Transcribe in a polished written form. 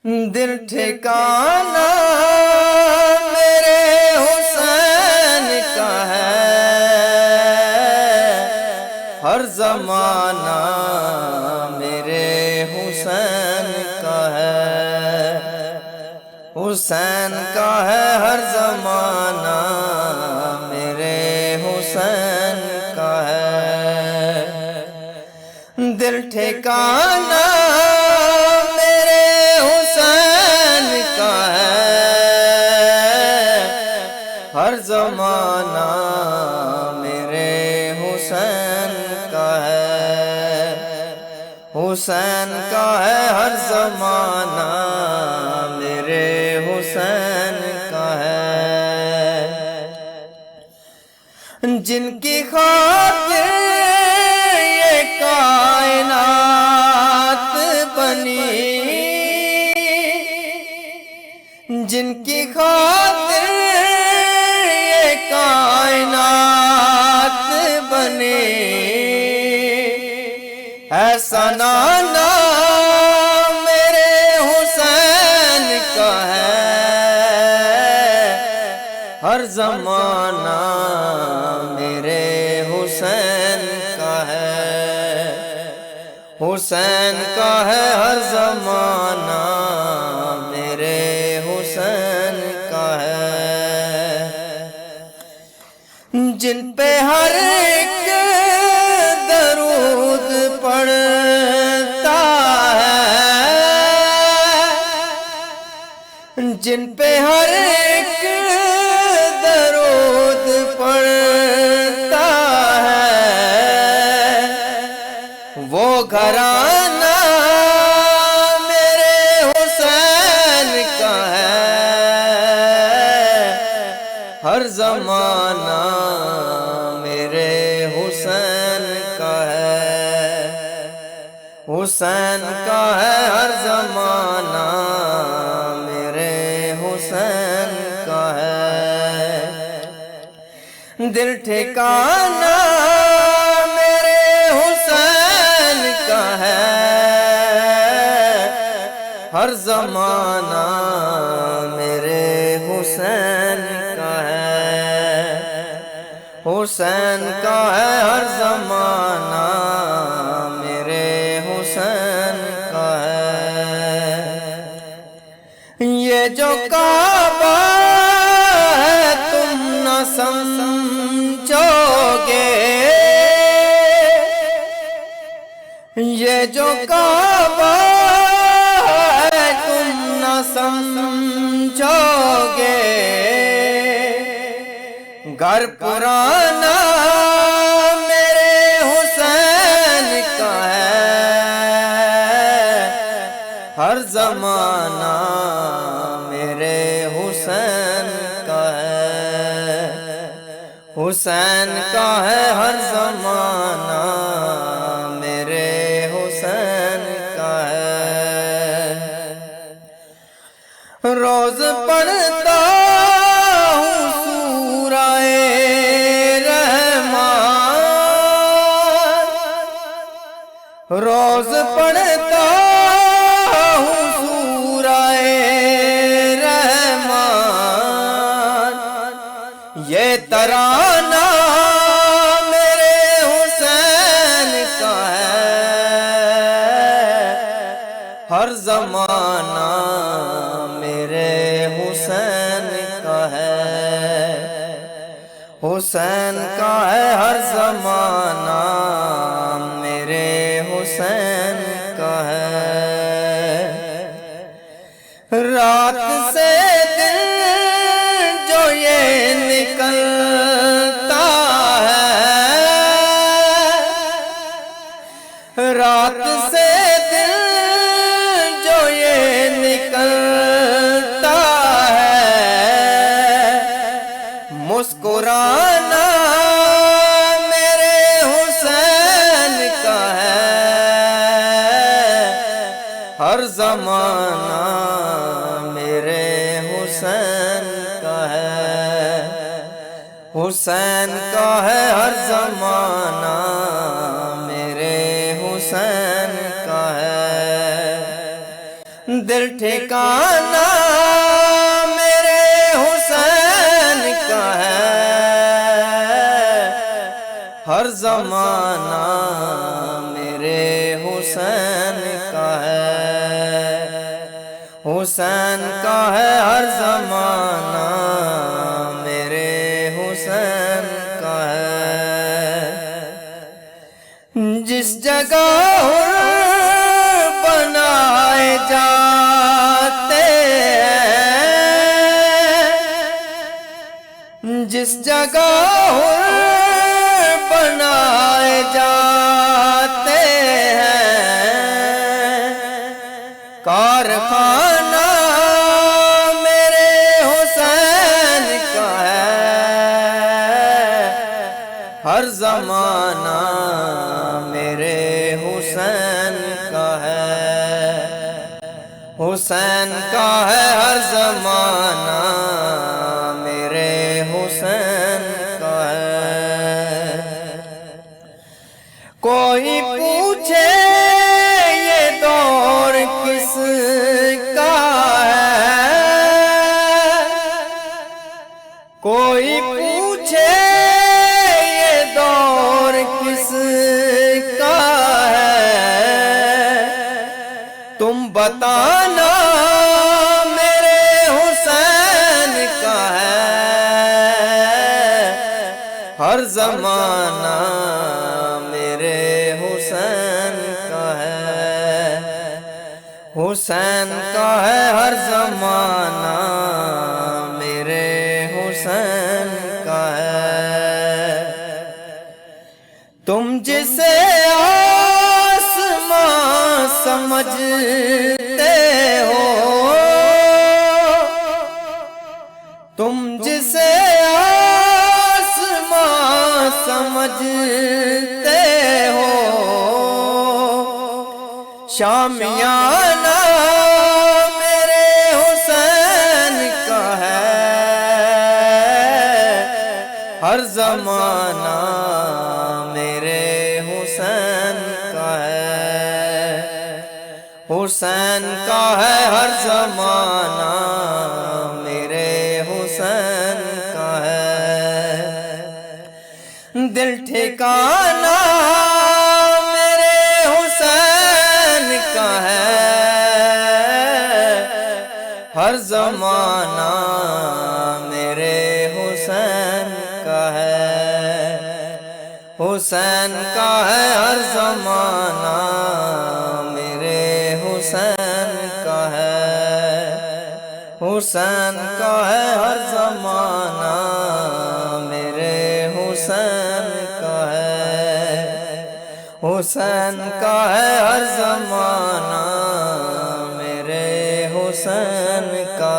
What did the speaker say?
دل ٹھکانا میرے حسین کا ہے، ہر زمانہ میرے حسین کا ہے، حسین کا ہے ہر زمانہ میرے حسین کا ہے، دل ٹھکانا ہر زمانہ میرے حسین کا ہے، حسین کا ہے ہر زمانہ میرے حسین کا ہے، جن کی خاطر یہ کائنات بنی، جن کی خاطر کائنات بنے، ایسا نانا میرے حسین کا ہے، ہر زمانہ میرے حسین کا ہے، حسین کا ہے ہر زمانہ میرے حسین کا ہے، جن پہ ہر ایک درود پڑھتا ہے، جن پہ ہر ایک درود پڑھتا ہے، وہ گھرانہ میرے حسین کا ہے، ہر زمانہ میرے حسین کا ہے، حسین کا ہے ہر زمانہ میرے حسین کا ہے، دل ٹھکانا میرے حسین کا ہے، ہر زمانہ میرے حسین کا ہے، حسین کا ہے ہر زمانہ میرے حسین کا ہے، یہ جو کعبہ ہے تم نہ سمجھو گے، یہ جو کعبہ ہے تم نہ سمجھو گے، گھر پرانا میرے حسین کا ہے، ہر زمانہ میرے حسین کا ہے، حسین کا ہے ہر زمانہ میرے حسین کا ہے، روز پڑھتا روز پڑھتا ہوں سورہ رحمان، یہ ترانہ میرے حسین کا ہے، ہر زمانہ میرے حسین کا ہے، حسین کا ہے ہر زمانہ میرے حسین کا ہے، رات سے دن جو یہ نکلتا ہے، رات سے دن جو یہ نکلتا ہے، مسکرانا ہر زمانہ میرے حسین کا ہے، حسین کا ہے ہر زمانہ میرے حسین کا ہے، دل ٹھکانہ میرے حسین کا ہے، ہر زمانہ میرے حسین کا ہے، حسین کا ہے ہر زمانہ میرے حسین کا ہے۔ جس جگہ بنائے جاتے ہیں، جس جگہ بنائے جاتے ہیں، کارخانہ میرے حسین کا ہے، ہر زمانہ میرے حسین کا ہے، حسین کا ہے ہر زمانہ میرے حسین کا ہے۔ کوئی پوچھے یہ دور کس کا ہے، کوئی پوچھے یہ دور کس کا ہے، تم بتانا میرے حسین کا ہے، ہر زمانہ میرے حسین کا ہے، حسین کا ہے ہر زمانہ میرے حسین کا ہے۔ تم جسے آسمان سمجھتے ہو، تم جسے آسمان سمجھتے ہو، شامیانہ میرے حسین کا ہے، ہر زمانہ میرے حسین کا ہے، حسین کا ہے ہر زمانہ میرے حسین کا ہے۔ دل ٹھکانہ میرے حسین کا ہے، ہر زمانہ میرے حسین کا ہے، حسین کا ہے ہر زمانہ میرے حسین کا ہے، حسین کا ہے ہر زمانہ میرے حسین کا ہے، حسین کا ہے ہر زمانہ میرے حسین کا